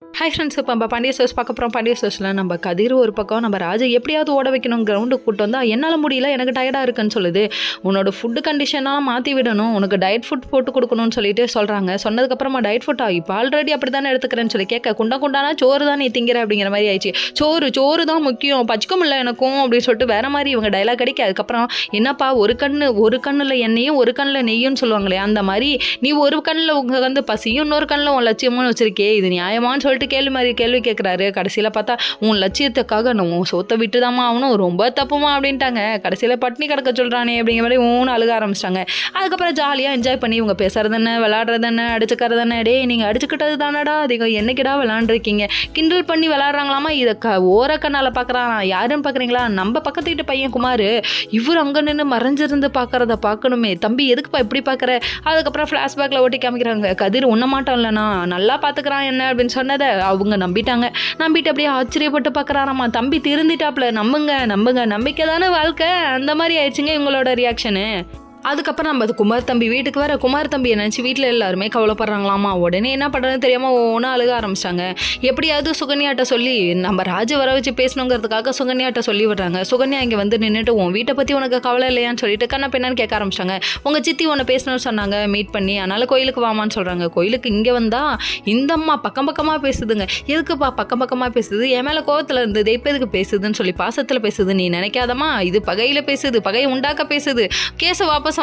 Hi friends, இப்போ நம்ம Pandya stores பார்க்க போகிறோம். பாண்டிய ஸ்டோர்ஸில் நம்ம கதிர் ஒரு பக்கம், நம்ம ராஜா எப்படியாவது ஓட வைக்கணும் கிரவுண்டுக்கு கூட்டு வந்தால் என்னால் முடியல, எனக்கு டயர்டாக இருக்குன்னு சொல்லுது. உன்னோட ஃபுட்டு கண்டிஷனாக மாற்றி விடணும், உனக்கு டயட் ஃபுட் போட்டு கொடுக்கணும்னு சொல்லிட்டு சொல்கிறாங்க. சொன்னதுக்கப்புறமா டயட் ஃபுட்டா இப்போ ஆல்ரெடி அப்படி தானே எடுத்துக்கிறேன்னு சொல்லி கேட்க, குண்டானா சோறு தான் நீ திங்கிற அப்படிங்கிற மாதிரி ஆயிடுச்சு. சோறு தான் முக்கியம், பச்சிக்கும் இல்லை எனக்கும் அப்படின்னு சொல்லிட்டு வேறு மாதிரி இவங்க டைலாக் அடிக்க. அதுக்கப்புறம் என்னப்பா ஒரு கண்ணில் எண்ணெயும் ஒரு கண்ணில் நெய்யும் சொல்லுவாங்களே, அந்த மாதிரி நீ ஒரு கண்ணில் உங்க வந்து பசியும் இன்னொரு கண்ணில் உன் லட்சியமும் வச்சிருக்கே, இது நியாயமானு சொல்லிட்டு கேள்வி கேட்குறாரு. கடைசியில் பார்த்தா உன் லட்சியத்துக்காக நான் உன் சொத்தை விட்டுதாம்மா ஆகணும், ரொம்ப தப்புமா அப்படின்ட்டாங்க. கடைசியில் பட்னி கிடக்க சொல்கிறானே அப்படிங்கிற மாதிரி ஊன்னு அழுக ஆரம்பிச்சிட்டாங்க. அதுக்கப்புறம் ஜாலியாக என்ஜாய் பண்ணி இவங்க பேசுறது என்ன, விளாட்றது என்ன, அடிச்சுக்கிறது என்ன. டே நீங்கள் அடிச்சுக்கிட்டது தானடா, அதிகம் என்னைக்கிடா விளாண்டுருக்கீங்க, கிண்டல் பண்ணி விளாட்றாங்களாமா. இதை ஓரக்கண்ணால் பார்க்குறான். யாருன்னு பார்க்குறீங்களா, நம்ம பக்கத்து வீட்டு பையன் குமார். இவர் அங்கே நின்று மறைஞ்சிருந்து பார்க்குறத பார்க்கணுமே, தம்பி எதுக்குப்பா இப்படி பார்க்குற. அதுக்கப்புறம் ஃப்ளாஷ்பேக்கில் ஓட்டி காமிக்கிறாங்க. கதிர் உன்ன மாட்டோம் இல்லைண்ணா, நல்லா பார்த்துக்கிறான் என்ன அப்படின்னு சொன்னதை அவங்க நம்பிட்டு அப்படியே ஆச்சரியப்பட்டு பார்க்குறாராம்மா. தம்பி திருந்திட்டாப்ல, நம்புங்க, நம்பிக்கை தானே வாழ்க்கை. அந்த மாதிரி ஆயிடுச்சுங்க இவங்களோட ரியாக்ஷனு. அதுக்கப்புறம் நம்ம அது குமார் தம்பி வீட்டுக்கு வர, குமார் தம்பி நினச்சி வீட்டில் எல்லாருமே கவலைப்படுறாங்களாமா. உடனே என்ன பண்ணுறதுன்னு தெரியாமல் ஒவ்வொன்றா அழுக ஆரம்பிச்சிட்டாங்க. எப்படியாவது சுகன்யாட்ட சொல்லி நம்ம ராஜு வர வச்சு பேசணுங்கிறதுக்காக சுகன்யாட்ட சொல்லி விடுறாங்க. சுகன்யா இங்கே வந்து நின்றுட்டு உன் வீட்டை பற்றி உனக்கு கவலை இல்லையான்னு சொல்லிட்டு கண்ணா பெண்ணான்னு கேட்க ஆரம்பிச்சாங்க. உங்கள் சித்தி உன்னை பேசணும்னு சொன்னாங்க மீட் பண்ணி, அதனால் கோயிலுக்கு வாமான்னு சொல்கிறாங்க. கோயிலுக்கு இங்கே வந்தால் இந்த அம்மா பக்கமாக பேசுதுங்க. எதுக்குப்பா பக்கமாக பேசுது, என் மேலே கோவத்தில் இருந்தது, இப்போ எதுக்கு பேசுதுன்னு சொல்லி பாசத்தில் பேசுது. நீ நினைக்காதம்மா, இது பகையில் பேசுது, பகையை உண்டாக்க பேசுது, கேஸை வாபஸ்